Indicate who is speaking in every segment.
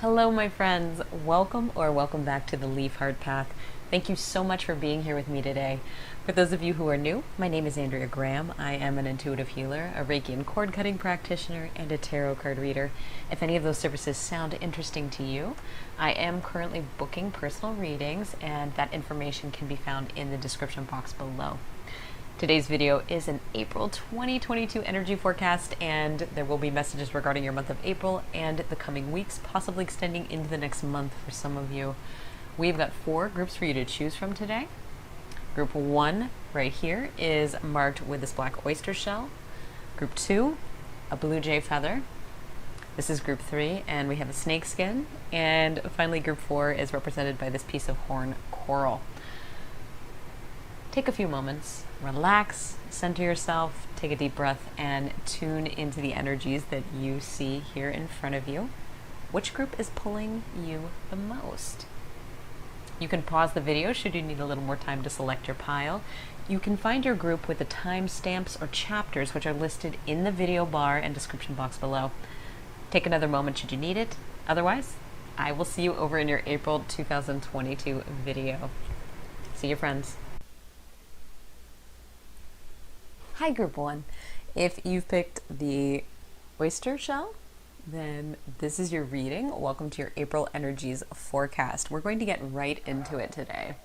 Speaker 1: Hello, my friends. Welcome back to the Leaf Heart Path. Thank you so much for being here with me today. For those of you who are new, my name is Andrea Graham. I am an intuitive healer, a Reiki and cord cutting practitioner, and a tarot card reader. If any of those services sound interesting to you, I am currently booking personal readings, and that information can be found in the description box below. Today's video is an April 2022 energy forecast, and there will be messages regarding your month of April and the coming weeks, possibly extending into the next month for some of you. We've got 4 groups for you to choose from today. Group 1 right here is marked with this black oyster shell. Group 2, a blue jay feather. This is group 3, and we have a snakeskin. And finally, group 4 is represented by this piece of horn coral. Take a few moments, relax, center yourself, take a deep breath, and tune into the energies that you see here in front of you. Which group is pulling you the most? You can pause the video should you need a little more time to select your pile. You can find your group with the timestamps or chapters which are listed in the video bar and description box below. Take another moment should you need it. Otherwise, I will see you over in your April 2022 video. See you, friends. Hi, Group 1. If you've picked the oyster shell, then this is your reading. Welcome to your April energies forecast. We're going to get right into it today.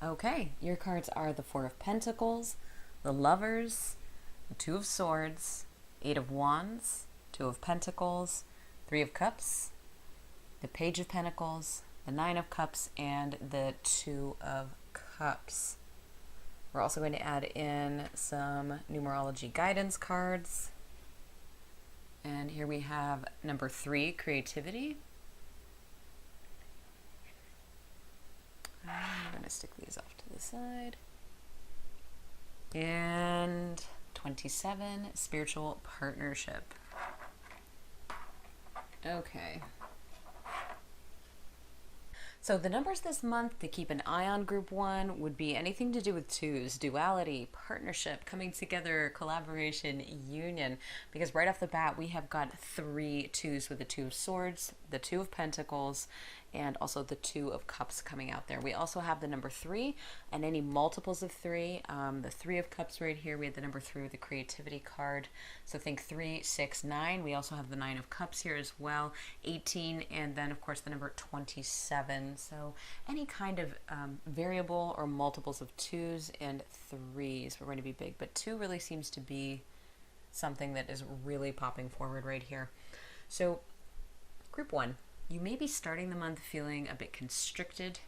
Speaker 1: Okay, your cards are the 4 of Pentacles, the Lovers, the 2 of Swords, 8 of Wands, 2 of Pentacles, 3 of Cups, the Page of Pentacles, the 9 of Cups, and the 2 of Cups. We're also going to add in some numerology guidance cards. And here we have number 3, creativity. I'm going to stick these off to the side. And 27, spiritual partnership. Okay. So the numbers this month to keep an eye on Group 1 would be anything to do with 2s, duality, partnership, coming together, collaboration, union. Because right off the bat, we have got 3 2s with the 2 of Swords, the 2 of Pentacles, and also the 2 of Cups coming out there. We also have the number 3 and any multiples of 3. The 3 of Cups right here, we have the number 3 with the creativity card. So think 3, 6, 9. We also have the 9 of Cups here as well, 18, and then of course the number 27. So any kind of variable or multiples of 2s and 3s were going to be big, but 2 really seems to be something that is really popping forward right here. So Group 1. You may be starting the month feeling a bit constricted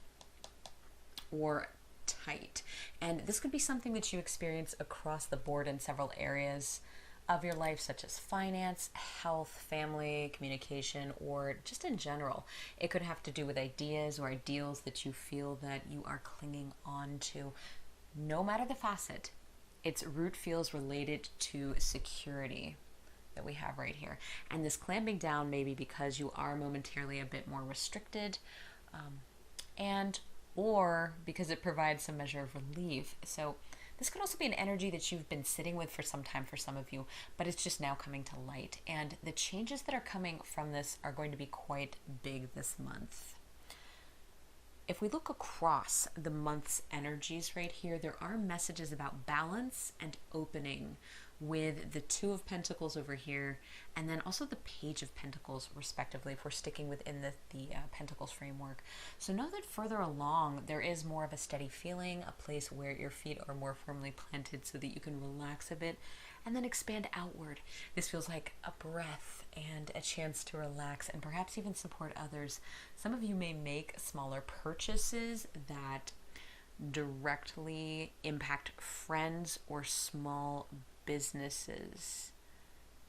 Speaker 1: or tight. And this could be something that you experience across the board in several areas of your life, such as finance, health, family, communication, or just in general. It could have to do with ideas or ideals that you feel that you are clinging on to. No matter the facet, its root feels related to security that we have right here. And this clamping down may be because you are momentarily a bit more restricted, and or because it provides some measure of relief. So this could also be an energy that you've been sitting with for some time for some of you, but it's just now coming to light. And the changes that are coming from this are going to be quite big this month. If we look across the month's energies right here, there are messages about balance and opening with the 2 of Pentacles over here, and then also the Page of Pentacles, respectively, if we're sticking within the Pentacles framework. So know that further along, there is more of a steady feeling, a place where your feet are more firmly planted so that you can relax a bit and then expand outward. This feels like a breath and a chance to relax and perhaps even support others. Some of you may make smaller purchases that directly impact friends or small businesses.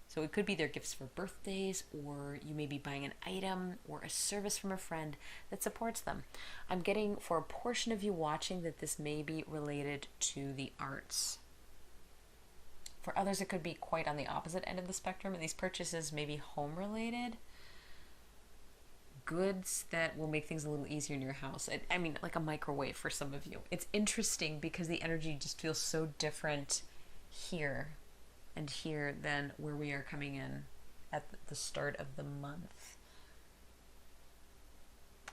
Speaker 1: So it could be their gifts for birthdays, or you may be buying an item or a service from a friend that supports them. I'm getting for a portion of you watching that this may be related to the arts. For others, it could be quite on the opposite end of the spectrum, and these purchases may be home related. Goods that will make things a little easier in your house. I mean, like a microwave for some of you. It's interesting because the energy just feels so different here and here than where we are coming in at the start of the month.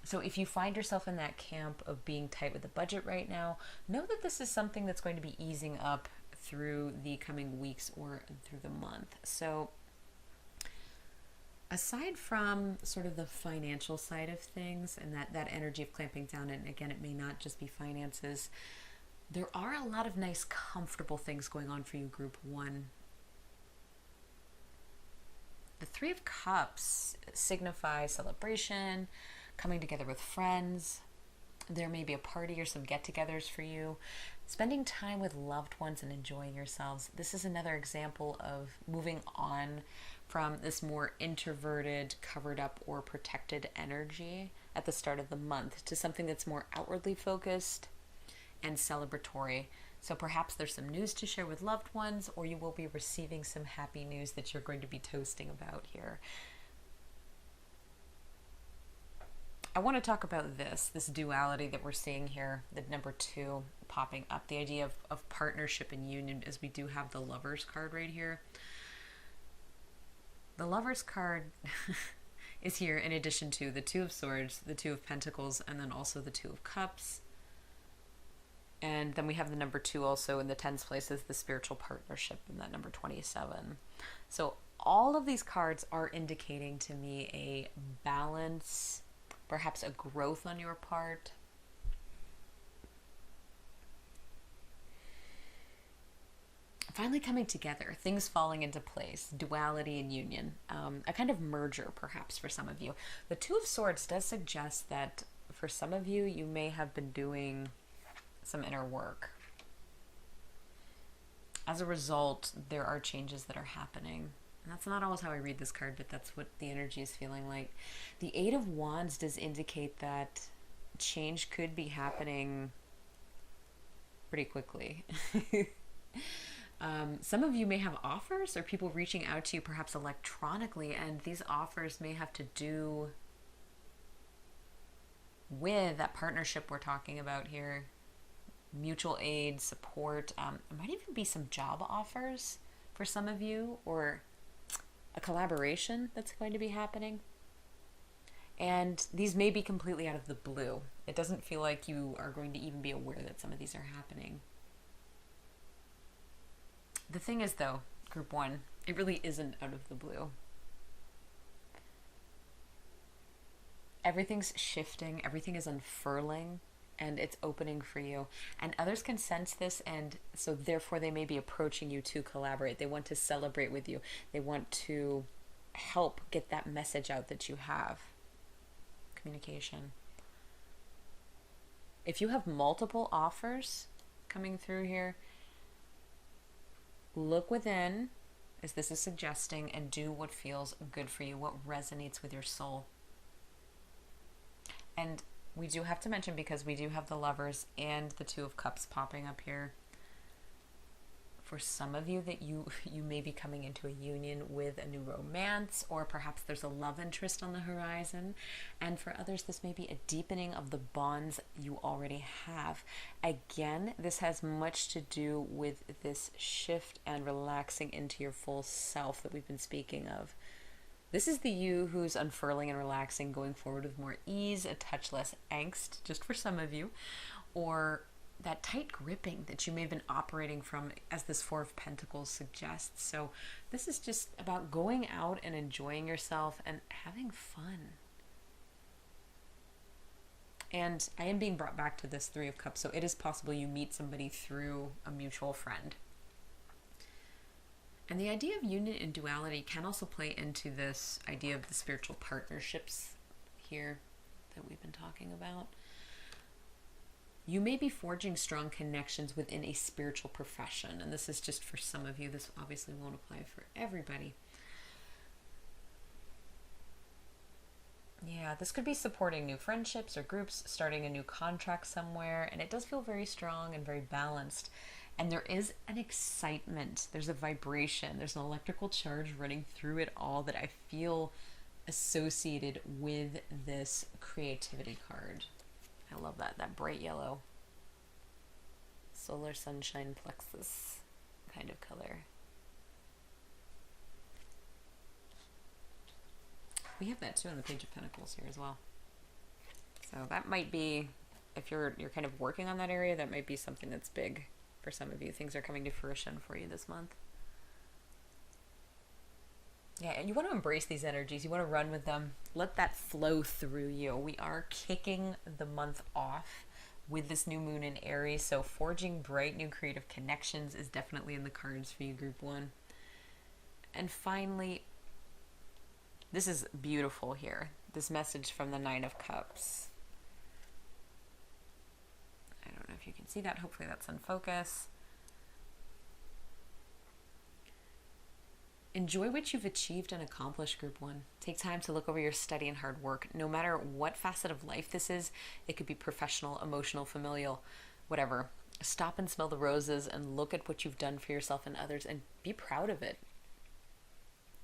Speaker 1: So if you find yourself in that camp of being tight with the budget right now, know that this is something that's going to be easing up through the coming weeks or through the month. So aside from sort of the financial side of things and that energy of clamping down, and again, it may not just be finances, there are a lot of nice, comfortable things going on for you, Group 1. The Three of Cups signify celebration, coming together with friends. There may be a party or some get-togethers for you. Spending time with loved ones and enjoying yourselves. This is another example of moving on from this more introverted, covered up, or protected energy at the start of the month to something that's more outwardly focused and celebratory. So perhaps there's some news to share with loved ones, or you will be receiving some happy news that you're going to be toasting about here. I want to talk about this duality that we're seeing here, the number 2 popping up, the idea of partnership and union, as we do have the Lovers card right here. The Lovers card is here in addition to the Two of Swords, the Two of Pentacles, and then also the Two of Cups. And then we have the number 2 also in the tens place as the spiritual partnership in that number 27. So all of these cards are indicating to me a balance, perhaps a growth on your part. Finally coming together, things falling into place, duality and union, a kind of merger perhaps for some of you. The Two of Swords does suggest that for some of you, you may have been doing some inner work. As a result, there are changes that are happening. And that's not always how I read this card, but that's what the energy is feeling like. The Eight of Wands does indicate that change could be happening pretty quickly. Some of you may have offers or people reaching out to you perhaps electronically, and these offers may have to do with that partnership we're talking about here. Mutual aid, support. It might even be some job offers for some of you, or a collaboration that's going to be happening. And these may be completely out of the blue. It doesn't feel like you are going to even be aware that some of these are happening. The thing is, though, Group 1, it really isn't out of the blue. Everything's shifting, everything is unfurling, and it's opening for you. And others can sense this, and so therefore they may be approaching you to collaborate. They want to celebrate with you. They want to help get that message out that you have. Communication. If you have multiple offers coming through here, look within, as this is suggesting, and do what feels good for you, what resonates with your soul. And we do have to mention, because we do have the Lovers and the Two of Cups popping up here, for some of you that you may be coming into a union with a new romance, or perhaps there's a love interest on the horizon. And for others, this may be a deepening of the bonds you already have. Again, this has much to do with this shift and relaxing into your full self that we've been speaking of. This is the you who's unfurling and relaxing, going forward with more ease, a touch less angst, just for some of you, or that tight gripping that you may have been operating from, as this Four of Pentacles suggests. So this is just about going out and enjoying yourself and having fun. And I am being brought back to this Three of Cups, so it is possible you meet somebody through a mutual friend. And the idea of union and duality can also play into this idea of the spiritual partnerships here that we've been talking about. You may be forging strong connections within a spiritual profession, and this is just for some of you. This obviously won't apply for everybody. Yeah, this could be supporting new friendships or groups, starting a new contract somewhere, and it does feel very strong and very balanced. And there is an excitement, there's a vibration, there's an electrical charge running through it all that I feel associated with this creativity card. I love that bright yellow. Solar sunshine plexus kind of color. We have that too on the Page of Pentacles here as well. So that might be, if you're kind of working on that area, that might be something that's big for some of you. Things are coming to fruition for you this month. Yeah, and you want to embrace these energies. You want to run with them. Let that flow through you. We are kicking the month off with this new moon in Aries, so forging bright new creative connections is definitely in the cards for you, Group 1. And finally, this is beautiful here. This message from the Nine of Cups. I don't know if you can see that. Hopefully that's in focus. Enjoy what you've achieved and accomplished, Group 1. Take time to look over your study and hard work. No matter what facet of life this is, it could be professional, emotional, familial, whatever. Stop and smell the roses and look at what you've done for yourself and others and be proud of it.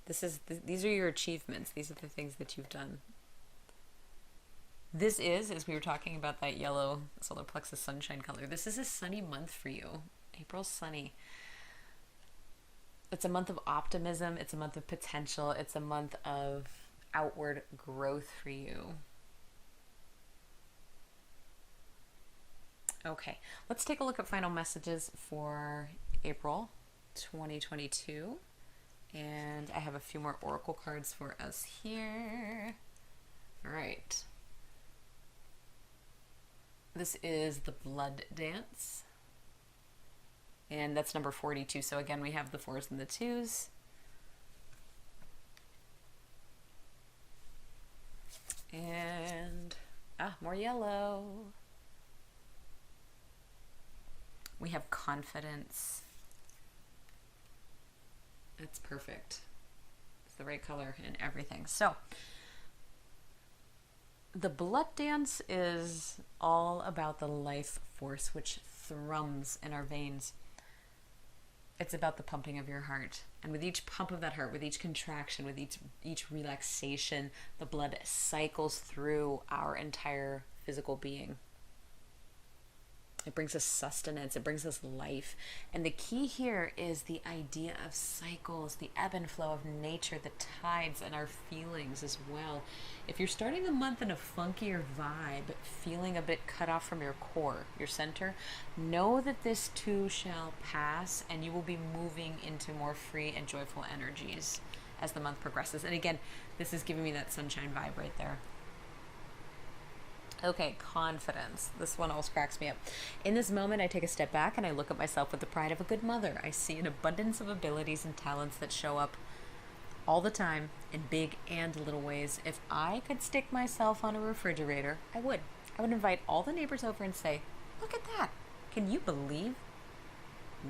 Speaker 1: These are your achievements. These are the things that you've done. This is, as we were talking about that yellow solar plexus sunshine color, this is a sunny month for you. April's sunny. It's a month of optimism. It's a month of potential. It's a month of outward growth for you. Okay, let's take a look at final messages for April 2022. And I have a few more oracle cards for us here. All right. This is the Blood Dance. And that's number 42. So again, we have the 4s and the 2s. And, more yellow. We have confidence. That's perfect. It's the right color and everything. So, the Blood Dance is all about the life force which thrums in our veins. It's about the pumping of your heart. And with each pump of that heart, with each contraction, with each relaxation, the blood cycles through our entire physical being. It brings us sustenance. It brings us life. And the key here is the idea of cycles, the ebb and flow of nature, the tides, and our feelings as well. If you're starting the month in a funkier vibe, feeling a bit cut off from your core, your center, know that this too shall pass, and you will be moving into more free and joyful energies as the month progresses. And again, this is giving me that sunshine vibe right there. Okay, confidence. This one always cracks me up. In this moment, I take a step back and I look at myself with the pride of a good mother. I see an abundance of abilities and talents that show up all the time in big and little ways. If I could stick myself on a refrigerator, I would. I would invite all the neighbors over and say, look at that. Can you believe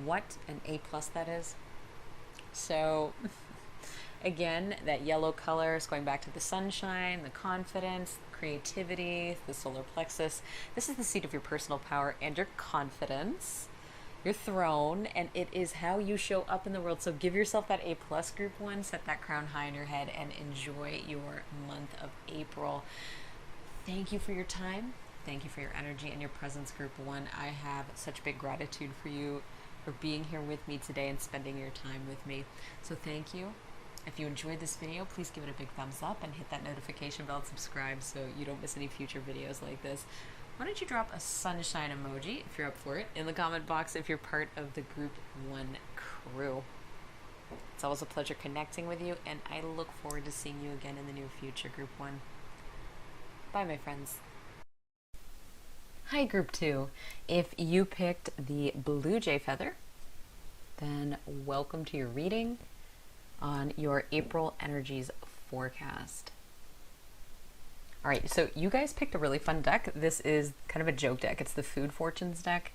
Speaker 1: what an A+ that is? So again, that yellow color is going back to the sunshine, the confidence, creativity, the solar plexus. This is the seat of your personal power and your confidence, your throne, and it is how you show up in the world. So give yourself that A+, Group 1, set that crown high in your head, and enjoy your month of April. Thank you for your time. Thank you for your energy and your presence, Group 1. I have such big gratitude for you for being here with me today and spending your time with me. So thank you. If you enjoyed this video, please give it a big thumbs up and hit that notification bell and subscribe so you don't miss any future videos like this. Why don't you drop a sunshine emoji if you're up for it in the comment box if you're part of the Group 1 crew. It's always a pleasure connecting with you, and I look forward to seeing you again in the near future, Group 1. Bye, my friends. Hi, Group 2. If you picked the blue jay feather, then welcome to your reading on your April energies forecast. All right, so you guys picked a really fun deck. This is kind of a joke deck. It's the Food Fortunes deck.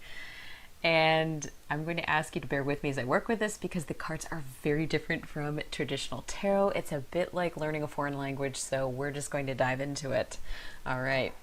Speaker 1: And I'm going to ask you to bear with me as I work with this because the cards are very different from traditional tarot. It's a bit like learning a foreign language, so we're just going to dive into it. All right.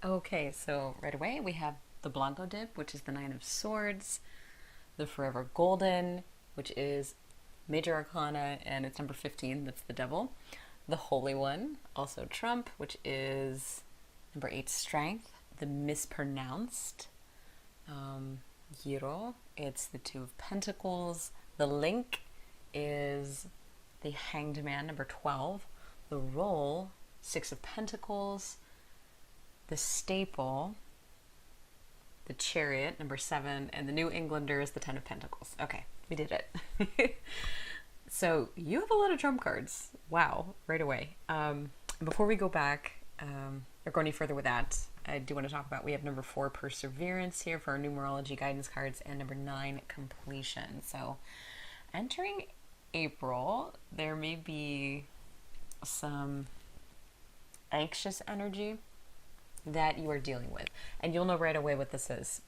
Speaker 1: Okay, so right away we have the Blanco dip, which is the Nine of Swords, the Forever Golden, which is Major Arcana, and it's number 15, that's the Devil. The Holy One, also Trump, which is number 8, Strength. The Mispronounced, Giro, it's the Two of Pentacles. The Link is the Hanged Man, number 12. The Roll, Six of Pentacles. The Staple, the Chariot, number 7, and the New Englander is the Ten of Pentacles. Okay, we did it. So you have a lot of trump cards. Wow, right away. Before we go back or go any further with that, I do want to talk about, we have number 4, Perseverance here for our numerology guidance cards, and number 9, Completion. So entering April, there may be some anxious energy that you are dealing with, and you'll know right away what this is.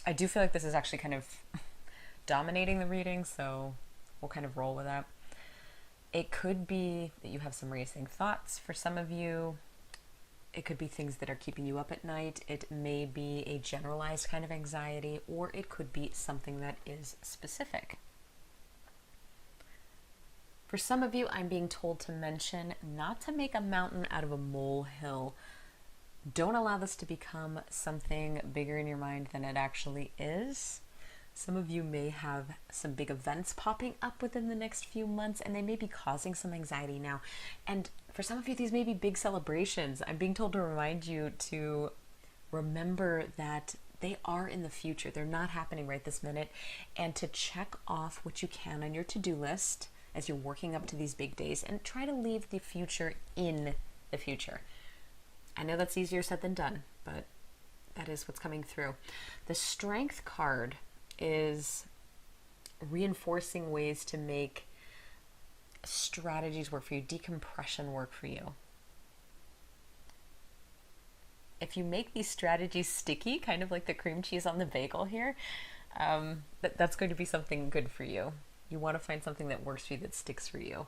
Speaker 1: I do feel like this is actually kind of dominating the reading, so we'll kind of roll with that. It could be that you have some racing thoughts for some of you. It could be things that are keeping you up at night. It may be a generalized kind of anxiety, or it could be something that is specific. For some of you, I'm being told to mention not to make a mountain out of a molehill. Don't allow this to become something bigger in your mind than it actually is. Some of you may have some big events popping up within the next few months, and they may be causing some anxiety now. And for some of you, these may be big celebrations. I'm being told to remind you to remember that they are in the future. They're not happening right this minute. And to check off what you can on your to-do list as you're working up to these big days, and try to leave the future in the future. I know that's easier said than done, but that is what's coming through. The Strength card is reinforcing ways to make strategies work for you, decompression work for you. If you make these strategies sticky, kind of like the cream cheese on the bagel here, that's going to be something good for you. You want to find something that works for you, that sticks for you.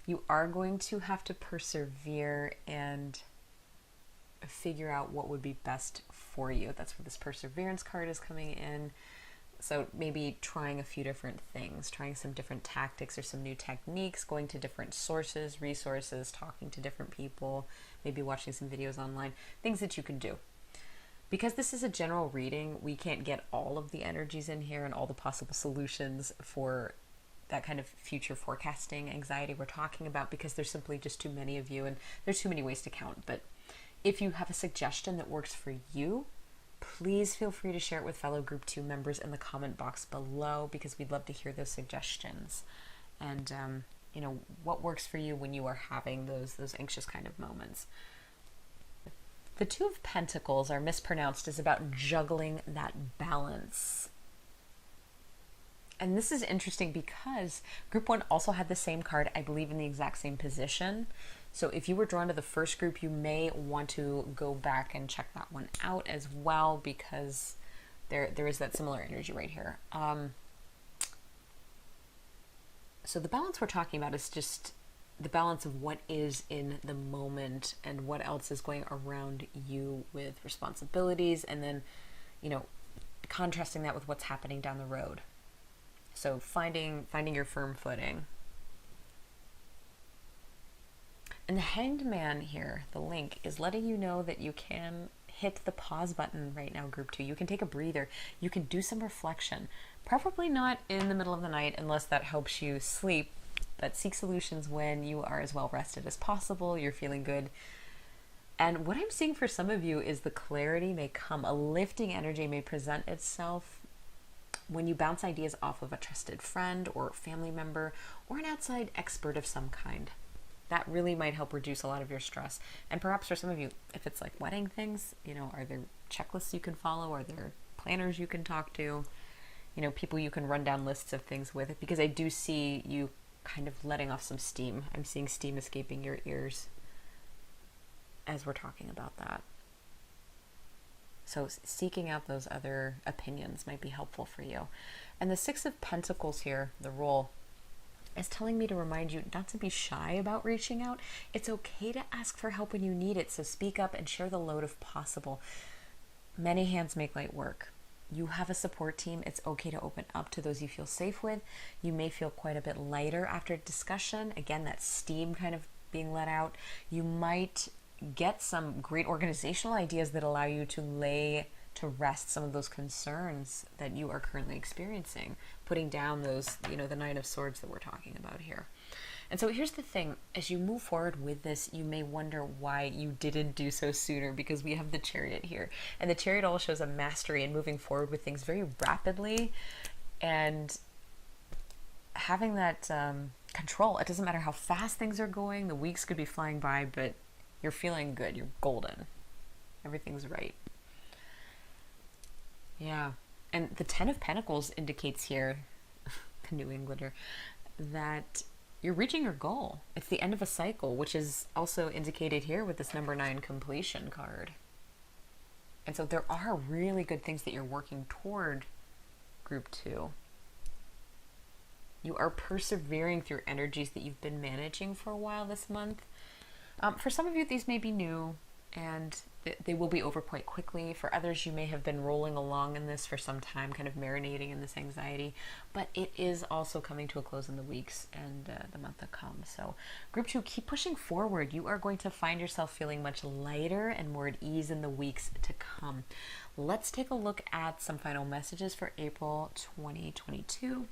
Speaker 1: You are going to have to persevere and figure out what would be best for you. That's where this Perseverance card is coming in. So maybe trying a few different things, trying some different tactics or some new techniques, going to different sources, resources, talking to different people, maybe watching some videos online, things that you can do. Because this is a general reading, we can't get all of the energies in here and all the possible solutions for that kind of future forecasting anxiety we're talking about, because there's simply just too many of you and there's too many ways to count. But if you have a suggestion that works for you, please feel free to share it with fellow Group 2 members in the comment box below, because we'd love to hear those suggestions. And, what works for you when you are having those anxious kind of moments. The Two of Pentacles are mispronounced is about juggling that balance. And this is interesting because Group 1 also had the same card, I believe, in the exact same position. So if you were drawn to the first group, you may want to go back and check that one out as well, because there is that similar energy right here. So the balance we're talking about is just the balance of what is in the moment and what else is going around you with responsibilities, and then, contrasting that with what's happening down the road. So finding your firm footing. And the Hanged Man here, the Link, is letting you know that you can hit the pause button right now, Group 2. You can take a breather. You can do some reflection. Preferably not in the middle of the night unless that helps you sleep, but seek solutions when you are as well rested as possible, you're feeling good. And what I'm seeing for some of you is the clarity may come. A lifting energy may present itself when you bounce ideas off of a trusted friend or family member or an outside expert of some kind. That really might help reduce a lot of your stress. And perhaps for some of you, if it's like wedding things, are there checklists you can follow? Are there planners you can talk to? People you can run down lists of things with? Because I do see you kind of letting off some steam. I'm seeing steam escaping your ears as we're talking about that. So seeking out those other opinions might be helpful for you. And the Six of Pentacles here, the Roll, is telling me to remind you not to be shy about reaching out. It's okay to ask for help when you need it, so speak up and share the load if possible. Many hands make light work. You have a support team. It's okay to open up to those you feel safe with. You may feel quite a bit lighter after discussion. Again, that steam kind of being let out. You might get some great organizational ideas that allow you to lay to rest some of those concerns that you are currently experiencing, putting down those, the Nine of Swords that we're talking about here. And so here's the thing, as you move forward with this, you may wonder why you didn't do so sooner, because we have the Chariot here. And the Chariot all shows a mastery in moving forward with things very rapidly and having that control. It doesn't matter how fast things are going. The weeks could be flying by, but you're feeling good. You're golden. Everything's right. Yeah. And the Ten of Pentacles indicates here, the New Englander, that you're reaching your goal. It's the end of a cycle, which is also indicated here with this number 9 completion card. And so there are really good things that you're working toward, group 2. You are persevering through energies that you've been managing for a while this month. For some of you, these may be new and they will be over quite quickly. For others, you may have been rolling along in this for some time, kind of marinating in this anxiety, but it is also coming to a close in the weeks and the month to come. So group 2, keep pushing forward. You are going to find yourself feeling much lighter and more at ease in the weeks to come. Let's take a look at some final messages for April 2022.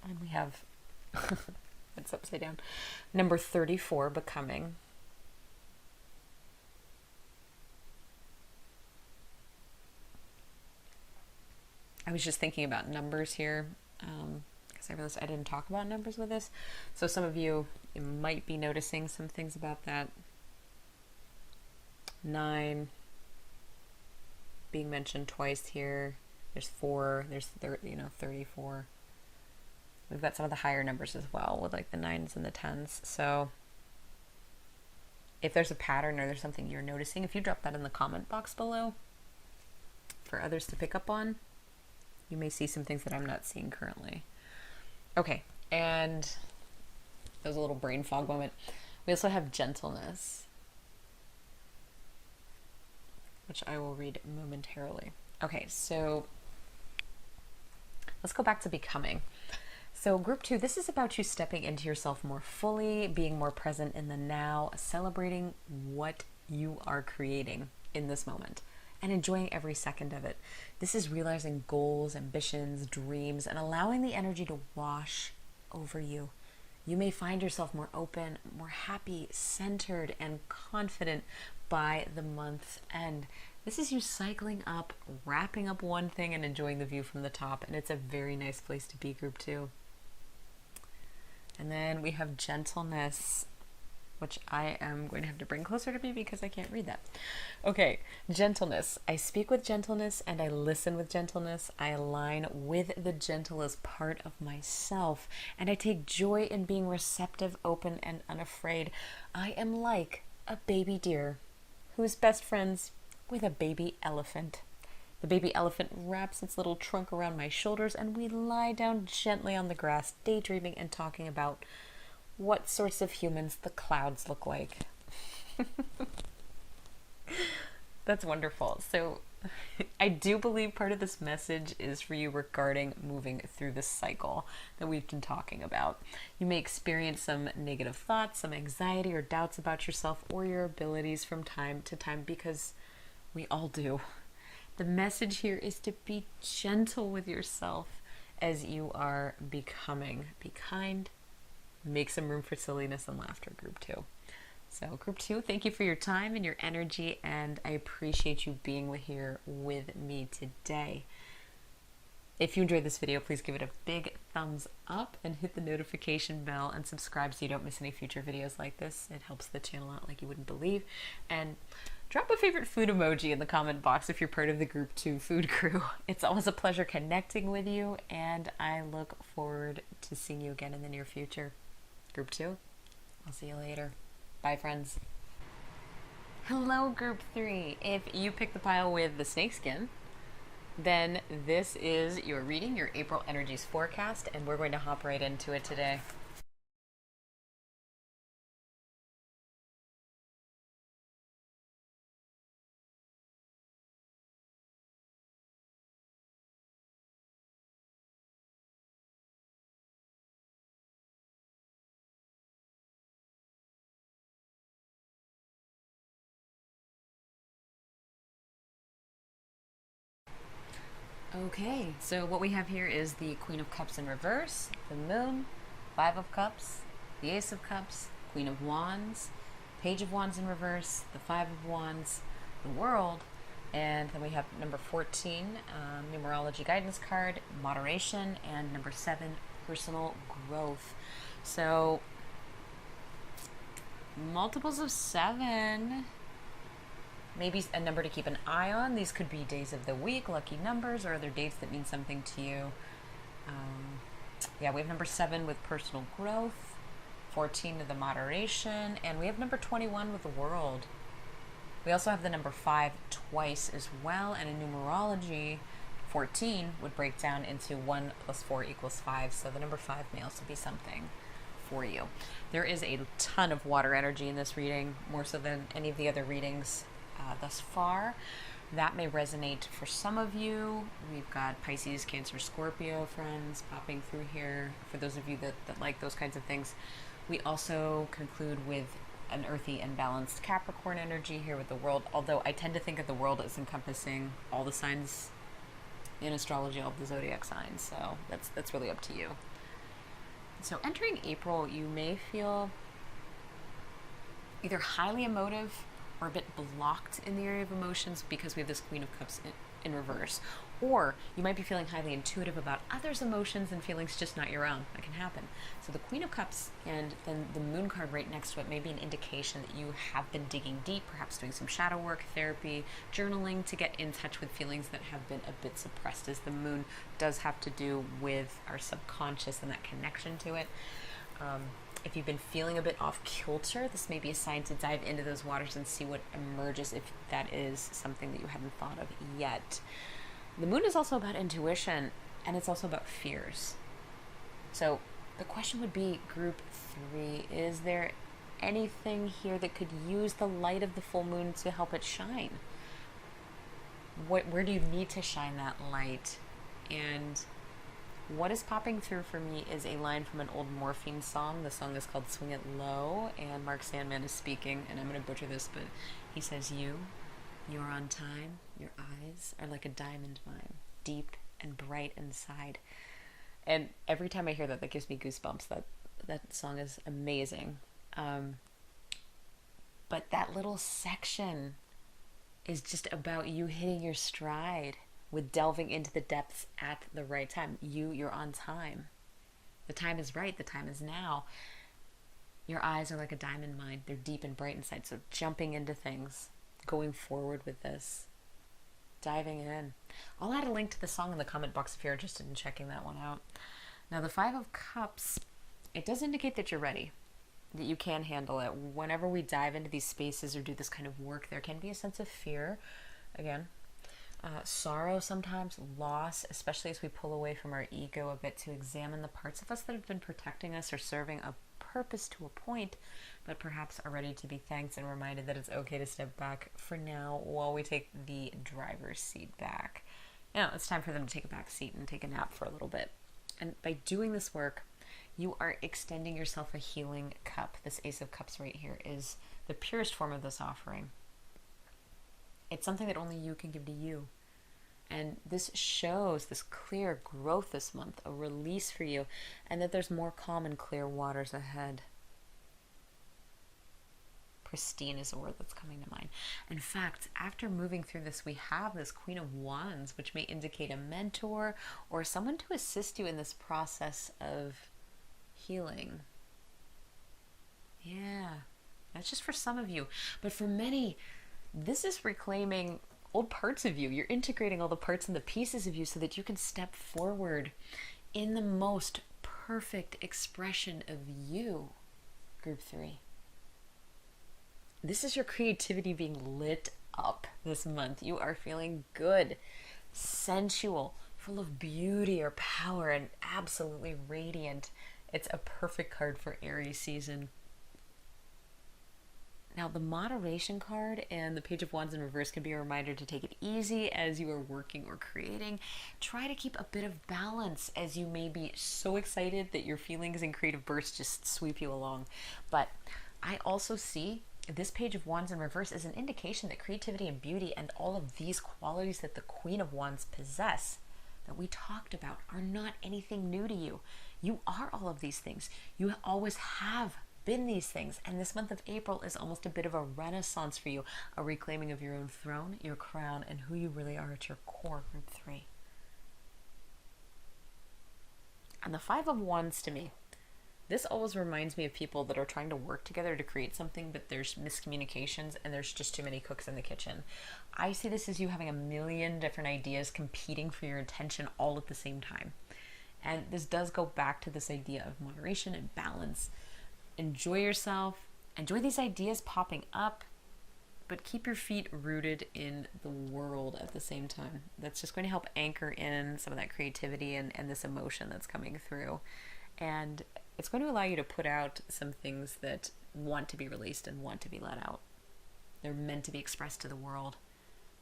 Speaker 1: And we have, it's upside down, number 34, becoming. I was just thinking about numbers here, because I realized I didn't talk about numbers with this. So some of you might be noticing some things about that. 9 being mentioned twice here. There's 4, there's 34. We've got some of the higher numbers as well, with like the 9s and the 10s. So if there's a pattern or there's something you're noticing, if you drop that in the comment box below for others to pick up on, you may see some things that I'm not seeing currently. Okay, and that was a little brain fog moment. We also have gentleness, which I will read momentarily. Okay, so let's go back to becoming. So group 2, this is about you stepping into yourself more fully, being more present in the now, celebrating what you are creating in this moment, and enjoying every second of it. This is realizing goals, ambitions, dreams, and allowing the energy to wash over you. You may find yourself more open, more happy, centered, and confident by the month's end. This is you cycling up, wrapping up one thing, and enjoying the view from the top, and it's a very nice place to be, group 2. And then we have gentleness, which I am going to have to bring closer to me because I can't read that. Okay, gentleness. I speak with gentleness and I listen with gentleness. I align with the gentlest part of myself, and I take joy in being receptive, open, and unafraid. I am like a baby deer who is best friends with a baby elephant. The baby elephant wraps its little trunk around my shoulders, and we lie down gently on the grass, daydreaming and talking about what sorts of humans the clouds look like. That's wonderful. So I do believe part of this message is for you regarding moving through this cycle that we've been talking about. You may experience some negative thoughts, some anxiety or doubts about yourself or your abilities from time to time, because we all do. The message here is to be gentle with yourself as you are becoming. Be kind. Make some room for silliness and laughter, group 2. So group 2, thank you for your time and your energy, and I appreciate you being here with me today. If you enjoyed this video, please give it a big thumbs up and hit the notification bell and subscribe so you don't miss any future videos like this. It helps the channel out like you wouldn't believe. And drop a favorite food emoji in the comment box if you're part of the group 2 food crew. It's always a pleasure connecting with you, and I look forward to seeing you again in the near future. Group 2, I'll see you later. Bye, friends. Hello, group 3. If you pick the pile with the snakeskin, then this is your reading, your April energies forecast, and we're going to hop right into it today. Okay, so what we have here is the Queen of Cups in reverse, the Moon, Five of Cups, the Ace of Cups, Queen of Wands, Page of Wands in reverse, the Five of Wands, the World, and then we have number 14, numerology guidance card, moderation, and number 7, personal growth. So, multiples of 7. Maybe a number to keep an eye on. These could be days of the week, lucky numbers, or other dates that mean something to you. Yeah, we have number 7 with personal growth, 14 with the moderation, and we have number 21 with the world. We also have the number 5 twice as well, and in numerology, 14 would break down into 1 plus 4 equals 5, so the number 5 may also be something for you. There is a ton of water energy in this reading, more so than any of the other readings thus far. That may resonate for some of you. We've got Pisces, Cancer, Scorpio friends popping through here for those of you that like those kinds of things. We also conclude with an earthy and balanced Capricorn energy here with the world, although I tend to think of the world as encompassing all the signs in astrology, all the zodiac signs, so that's really up to you. So entering April, you may feel either highly emotive or a bit blocked in the area of emotions because we have this Queen of Cups in reverse. Or you might be feeling highly intuitive about others' emotions and feelings just not your own. That can happen. So the Queen of Cups and then the Moon card right next to it may be an indication that you have been digging deep, perhaps doing some shadow work, therapy, journaling to get in touch with feelings that have been a bit suppressed, as the Moon does have to do with our subconscious and that connection to it. If you've been feeling a bit off kilter, this may be a sign to dive into those waters and see what emerges if that is something that you haven't thought of yet. The Moon is also about intuition, and it's also about fears. So the question would be, group 3, is there anything here that could use the light of the full moon to help it shine? Where do you need to shine that light? And what is popping through for me is a line from an old Morphine song. The song is called Swing It Low, and Mark Sandman is speaking, and I'm going to butcher this, but he says, you're on time, your eyes are like a diamond mine, deep and bright inside. And every time I hear that, that gives me goosebumps. That song is amazing. But that little section is just about you hitting your stride with delving into the depths at the right time. You're on time. The time is right. The time is now. Your eyes are like a diamond mine. They're deep and bright inside. So jumping into things, going forward with this, diving in. I'll add a link to the song in the comment box if you're interested in checking that one out. Now the 5 of Cups, it does indicate that you're ready, that you can handle it. Whenever we dive into these spaces or do this kind of work, there can be a sense of fear. Again, sorrow sometimes, loss, especially as we pull away from our ego a bit to examine the parts of us that have been protecting us or serving a purpose to a point, but perhaps are ready to be thanked and reminded that it's okay to step back for now while we take the driver's seat back. Now it's time for them to take a back seat and take a nap for a little bit. And by doing this work, you are extending yourself a healing cup. This Ace of Cups right here is the purest form of this offering. It's something that only you can give to you. And this shows this clear growth this month, a release for you, and that there's more calm and clear waters ahead. Pristine is a word that's coming to mind. In fact, after moving through this, we have this Queen of Wands, which may indicate a mentor or someone to assist you in this process of healing. Yeah, that's just for some of you. But for many, this is reclaiming old parts of you. You're integrating all the parts and the pieces of you so that you can step forward in the most perfect expression of you, group 3. This is your creativity being lit up this month. You are feeling good. sensual, full of beauty or power, and absolutely radiant. It's a perfect card for Aries season. Now, the moderation card and the Page of Wands in reverse can be a reminder to take it easy as you are working or creating. Try to keep a bit of balance as you may be so excited that your feelings and creative bursts just sweep you along. But I also see this Page of Wands in reverse as an indication that creativity and beauty and all of these qualities that the Queen of Wands possess that we talked about are not anything new to you. You are all of these things. You always have been these things, and this month of April is almost a bit of a renaissance for you, a reclaiming of your own throne, your crown, and who you really are at your core, group 3. And the Five of Wands, to me, this always reminds me of people that are trying to work together to create something, but there's miscommunications and there's just too many cooks in the kitchen. I see this as you having a million different ideas competing for your attention all at the same time. And this does go back to this idea of moderation and balance. Enjoy yourself, enjoy these ideas popping up, but keep your feet rooted in the world at the same time. That's just going to help anchor in some of that creativity and this emotion that's coming through. And it's going to allow you to put out some things that want to be released and want to be let out. They're meant to be expressed to the world.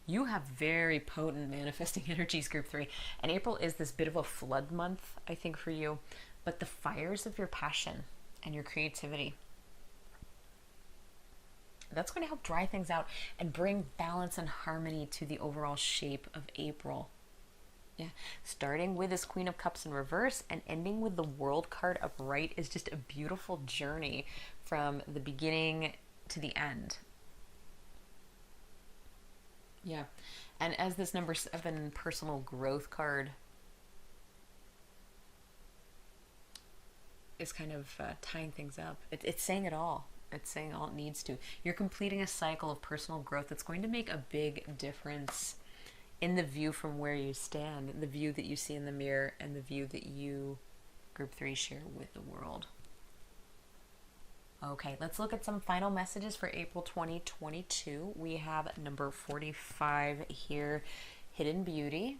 Speaker 1: You have very potent manifesting energies, group 3. And April is this bit of a flood month, I think, for you. But the fires of your passion and your creativity, that's going to help dry things out and bring balance and harmony to the overall shape of April. Yeah, starting with this Queen of Cups in reverse and ending with the World card upright is just a beautiful journey from the beginning to the end. Yeah, and as this number 7 personal growth card is kind of tying things up. It's saying it all. It's saying all it needs to. You're completing a cycle of personal growth that's going to make a big difference in the view from where you stand, the view that you see in the mirror, and the view that you, group 3, share with the world. Okay, let's look at some final messages for April 2022. We have number 45 here, Hidden Beauty.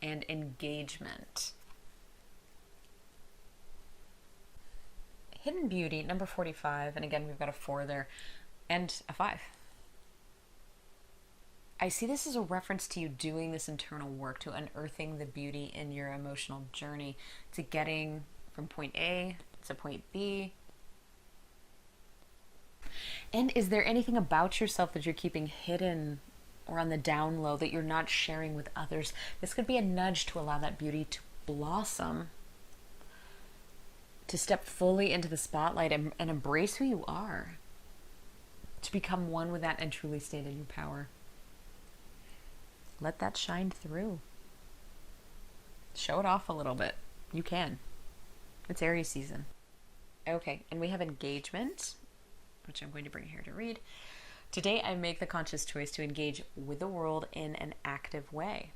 Speaker 1: And Engagement. Hidden Beauty, number 45, and again, we've got a 4 there, and a 5. I see this as a reference to you doing this internal work, to unearthing the beauty in your emotional journey, to getting from point A to point B. And is there anything about yourself that you're keeping hidden or on the down low that you're not sharing with others? This could be a nudge to allow that beauty to blossom, to step fully into the spotlight and embrace who you are, to become one with that and truly stand in your power. Let that shine through. Show it off a little bit. You can. It's Aries season. Okay, and we have Engagement, which I'm going to bring here to read. Today, I make the conscious choice to engage with the world in an active way.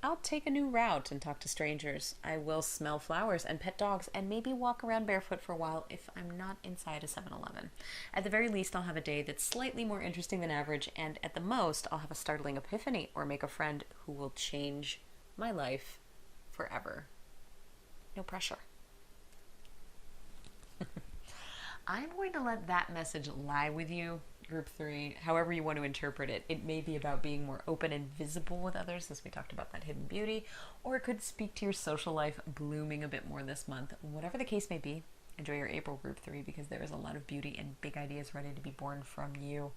Speaker 1: I'll take a new route and talk to strangers. I will smell flowers and pet dogs and maybe walk around barefoot for a while if I'm not inside a 7-Eleven. At the very least, I'll have a day that's slightly more interesting than average, and at the most, I'll have a startling epiphany or make a friend who will change my life forever. No pressure. I'm going to let that message lie with you, group 3, however you want to interpret it. It may be about being more open and visible with others, as we talked about that hidden beauty, or it could speak to your social life blooming a bit more this month. Whatever the case may be, enjoy your April, group 3, because there is a lot of beauty and big ideas ready to be born from you.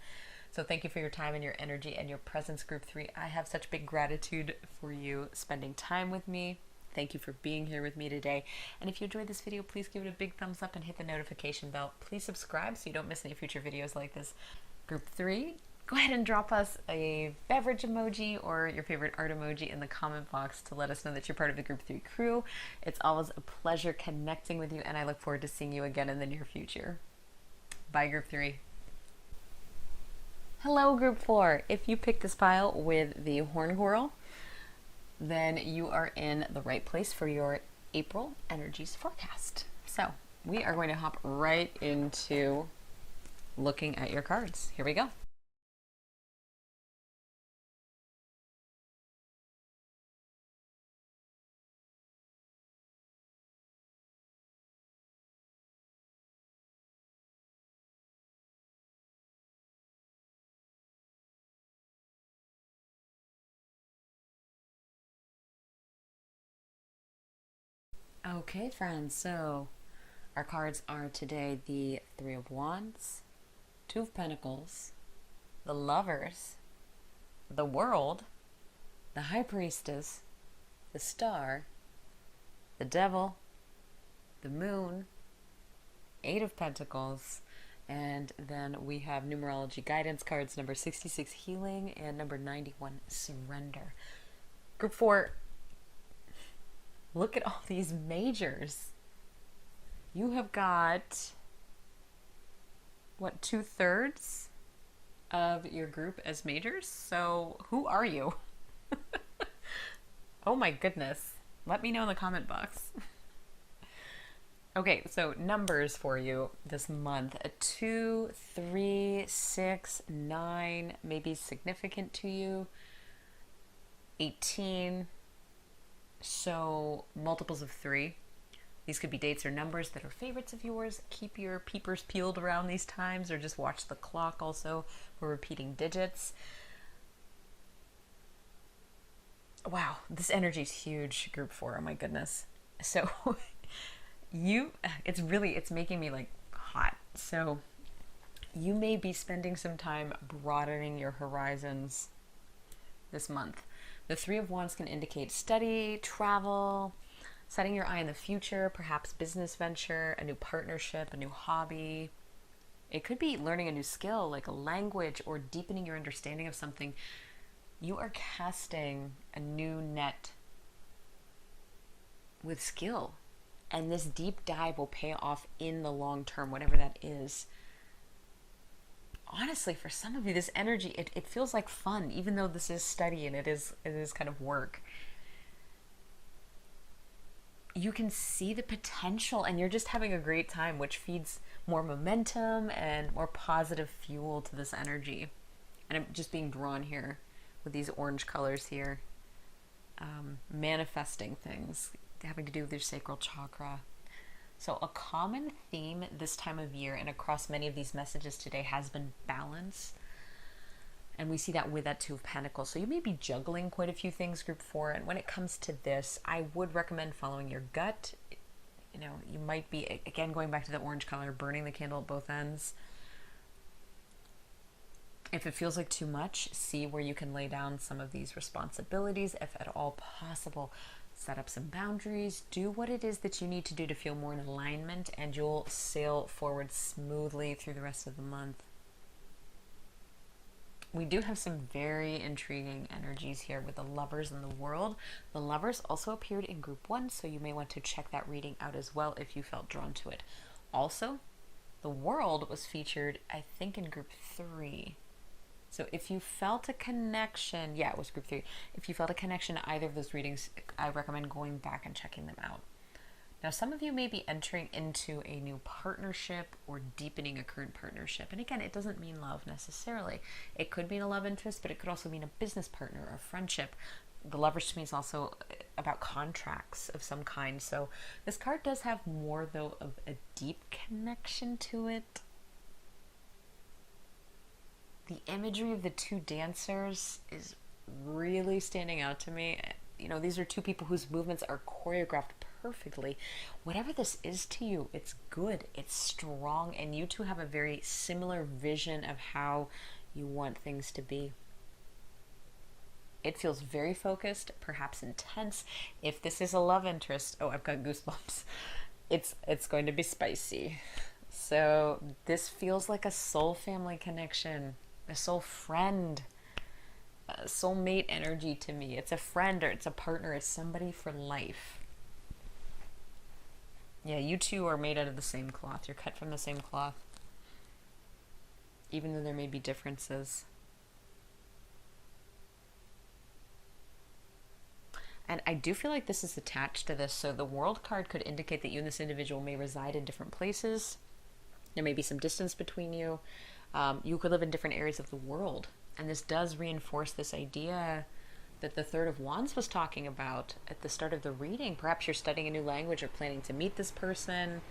Speaker 1: So thank you for your time and your energy and your presence, group 3. I have such big gratitude for you spending time with me. Thank you for being here with me today. And if you enjoyed this video, please give it a big thumbs up and hit the notification bell. Please subscribe so you don't miss any future videos like this. Group 3, go ahead and drop us a beverage emoji or your favorite art emoji in the comment box to let us know that you're part of the Group 3 crew. It's always a pleasure connecting with you, and I look forward to seeing you again in the near future. Bye, Group 3. Hello, Group 4. If you picked this pile with the horn coral, then you are in the right place for your April energies forecast. So we are going to hop right into looking at your cards. Here we go. Okay, friends, so our cards are today the Three of Wands, Two of Pentacles, the Lovers, the World, the High Priestess, the Star, the Devil, the Moon, Eight of Pentacles, and then we have numerology guidance cards number 66, Healing, and number 91, Surrender. Group 4, look at all these majors. You have got, what, 2/3 of your group as majors? So who are you? Oh my goodness. Let me know in the comment box. Okay, so numbers for you this month. A 2, 3, 6, 9, maybe significant to you. 18. So multiples of 3. These could be dates or numbers that are favorites of yours. Keep your peepers peeled around these times, or just watch the clock also for repeating digits. Wow, this energy is huge, group 4. Oh my goodness. So it's making me like hot. So you may be spending some time broadening your horizons this month. The Three of Wands can indicate study, travel, setting your eye on the future, perhaps business venture, a new partnership, a new hobby. It could be learning a new skill, like a language, or deepening your understanding of something. You are casting a new net with skill. And this deep dive will pay off in the long term, whatever that is. Honestly, for some of you, this energy, it feels like fun, even though this is study and it is kind of work. You can see the potential and you're just having a great time, which feeds more momentum and more positive fuel to this energy. And I'm just being drawn here with these orange colors here. Manifesting things having to do with your sacral chakra. So a common theme this time of year and across many of these messages today has been balance. And we see that with that Two of Pentacles. So you may be juggling quite a few things, group 4. And when it comes to this, I would recommend following your gut. You know, you might be, again, going back to the orange color, burning the candle at both ends. If it feels like too much, see where you can lay down some of these responsibilities, if at all possible. Set up some boundaries, do what it is that you need to do to feel more in alignment, and you'll sail forward smoothly through the rest of the month. We do have some very intriguing energies here with the Lovers and the World. The Lovers also appeared in group 1, so you may want to check that reading out as well if you felt drawn to it. Also, the World was featured, I think, in group 3. So if you felt a connection, yeah, it was group 3. If you felt a connection to either of those readings, I recommend going back and checking them out. Now, some of you may be entering into a new partnership or deepening a current partnership. And again, it doesn't mean love necessarily. It could mean a love interest, but it could also mean a business partner or a friendship. The Lovers to me is also about contracts of some kind. So this card does have more, though, of a deep connection to it. The imagery of the two dancers is really standing out to me. You know, these are two people whose movements are choreographed perfectly. Whatever this is to you, it's good, it's strong, and you two have a very similar vision of how you want things to be. It feels very focused, perhaps intense. If this is a love interest, oh, I've got goosebumps. It's going to be spicy. So this feels like a soul family connection. A soul friend, a soulmate energy to me. It's a friend or it's a partner. It's somebody for life. Yeah, you two are made out of the same cloth. You're cut from the same cloth. Even though there may be differences. And I do feel like this is attached to this. So the World card could indicate that you and this individual may reside in different places. There may be some distance between you. You could live in different areas of the world. And this does reinforce this idea that the Third of Wands was talking about at the start of the reading. Perhaps you're studying a new language or planning to meet this person.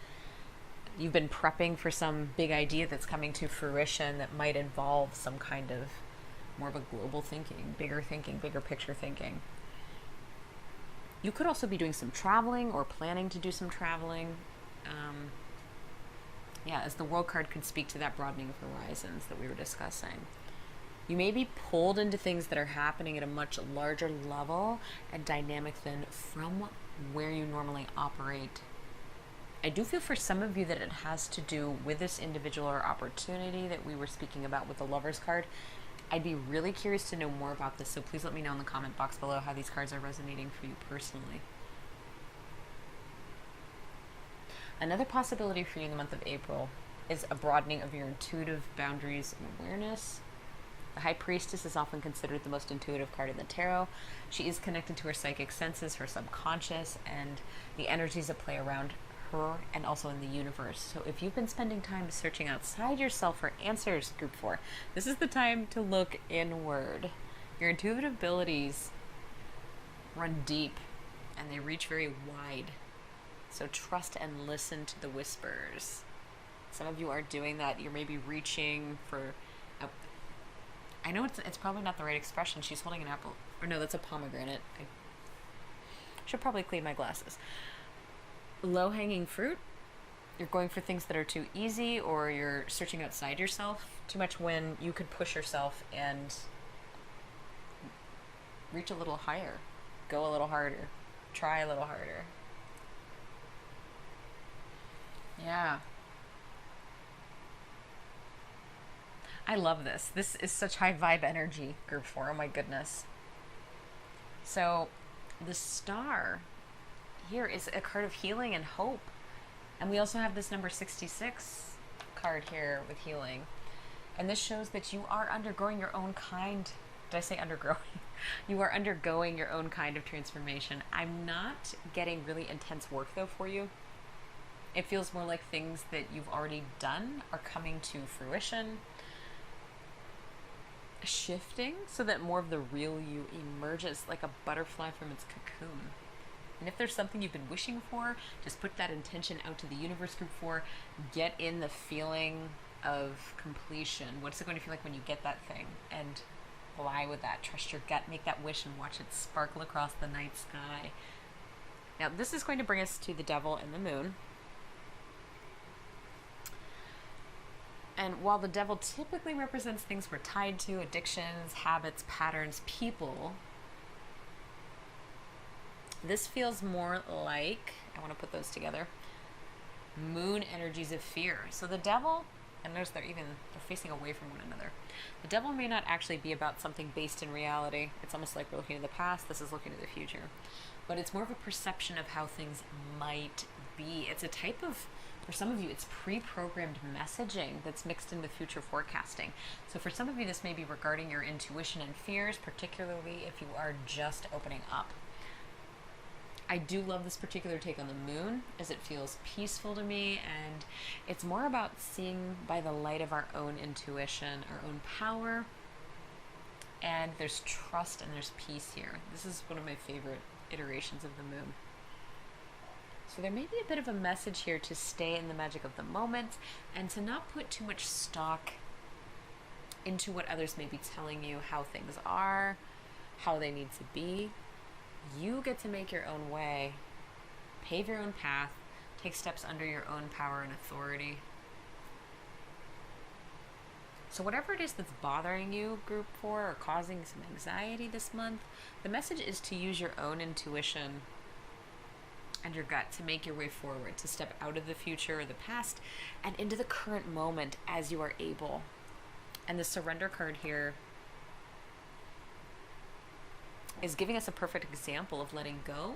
Speaker 1: You've been prepping for some big idea that's coming to fruition that might involve some kind of more of a global thinking, bigger picture thinking. You could also be doing some traveling or planning to do some traveling. As the World card could speak to that broadening of horizons that we were discussing. You may be pulled into things that are happening at a much larger level and dynamic than from where you normally operate. I do feel for some of you that it has to do with this individual or opportunity that we were speaking about with the Lovers card. I'd be really curious to know more about this, so please let me know in the comment box below how these cards are resonating for you personally. Another possibility for you in the month of April is a broadening of your intuitive boundaries and awareness. The High Priestess is often considered the most intuitive card in the tarot. She is connected to her psychic senses, her subconscious, and the energies that play around her and also in the universe. So if you've been spending time searching outside yourself for answers, Group 4, this is the time to look inward. Your intuitive abilities run deep and they reach very wide. So trust and listen to the whispers. Some of you are doing that. You're maybe reaching for I know it's probably not the right expression. She's holding an apple. Or no, that's a pomegranate. I should probably clean my glasses. Low-hanging fruit. You're going for things that are too easy, or you're searching outside yourself too much when you could push yourself and reach a little higher. Go a little harder. Try a little harder. Yeah. I love this. This is such high vibe energy, Group 4. Oh my goodness. So the Star here is a card of healing and hope. And we also have this number 66 card here with healing. And this shows that you are undergoing your own kind. Did I say undergoing? You are undergoing your own kind of transformation. I'm not getting really intense work though for you. It feels more like things that you've already done are coming to fruition. Shifting so that more of the real you emerges like a butterfly from its cocoon. And if there's something you've been wishing for, just put that intention out to the universe, Group 4. Get in the feeling of completion. What's it going to feel like when you get that thing? And fly with that. Trust your gut. Make that wish and watch it sparkle across the night sky. Now, this is going to bring us to the Devil and the Moon. And while the Devil typically represents things we're tied to, addictions, habits, patterns, people, this feels more like, I want to put those together, moon energies of fear. So the Devil, and notice they're facing away from one another. The Devil may not actually be about something based in reality. It's almost like we're looking to the past, this is looking to the future. But it's more of a perception of how things might be. It's a type of, for some of you, it's pre-programmed messaging that's mixed into future forecasting. So for some of you, this may be regarding your intuition and fears, particularly if you are just opening up. I do love this particular take on the moon, as it feels peaceful to me, and it's more about seeing by the light of our own intuition, our own power, and there's trust and there's peace here. This is one of my favorite iterations of the moon. So there may be a bit of a message here to stay in the magic of the moment and to not put too much stock into what others may be telling you how things are, how they need to be. You get to make your own way, pave your own path, take steps under your own power and authority. So whatever it is that's bothering you, Group 4, or causing some anxiety this month, the message is to use your own intuition and your gut to make your way forward, to step out of the future or the past and into the current moment as you are able. And the Surrender card here is giving us a perfect example of letting go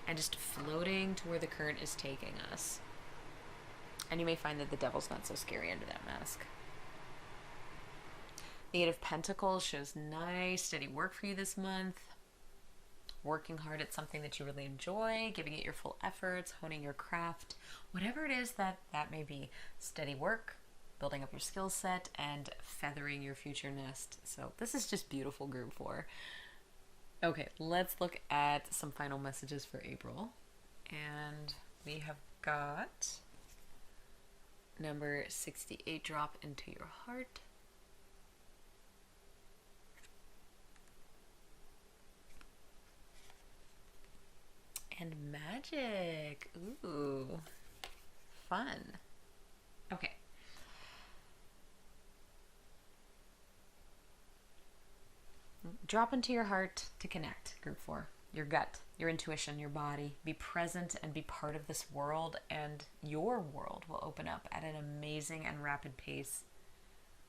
Speaker 1: and just floating to where the current is taking us. And you may find that the Devil's not so scary under that mask. The Eight of Pentacles shows nice, steady work for you this month. working hard at something that you really enjoy, giving it your full efforts, honing your craft, whatever it is that may be. Steady work, building up your skill set, and feathering your future nest. So this is just beautiful, group 4. Okay, let's look at some final messages for April. And we have got number 68, drop into your heart. And magic. Ooh, fun. Okay. Drop into your heart to connect, group 4. Your gut, your intuition, your body. Be present and be part of this world, and your world will open up at an amazing and rapid pace.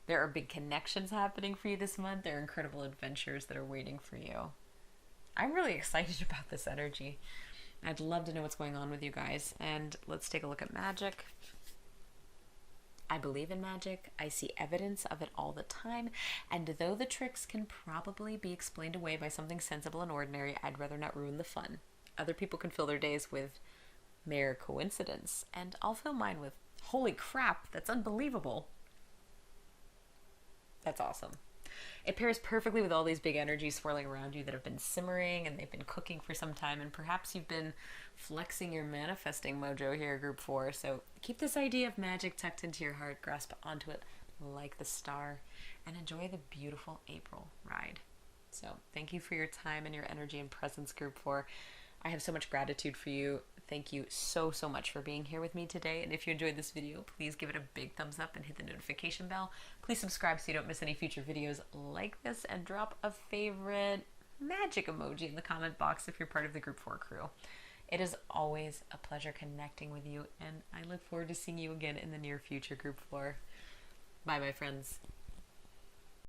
Speaker 1: There are big connections happening for you this month. There are incredible adventures that are waiting for you. I'm really excited about this energy. I'd love to know what's going on with you guys. And let's take a look at magic. I believe in magic. I see evidence of it all the time. And though the tricks can probably be explained away by something sensible and ordinary, I'd rather not ruin the fun. Other people can fill their days with mere coincidence, and I'll fill mine with, holy crap, that's unbelievable. That's awesome. It pairs perfectly with all these big energies swirling around you that have been simmering and they've been cooking for some time, and perhaps you've been flexing your manifesting mojo here, group 4. So keep this idea of magic tucked into your heart, grasp onto it like the star, and enjoy the beautiful April ride. So thank you for your time and your energy and presence, group 4. I have so much gratitude for you. Thank you so much for being here with me today. And if you enjoyed this video, please give it a big thumbs up and hit the notification bell. Please subscribe so you don't miss any future videos like this, and drop a favorite magic emoji in the comment box if you're part of the group 4 crew. It is always a pleasure connecting with you, and I look forward to seeing you again in the near future, group 4. Bye, my friends.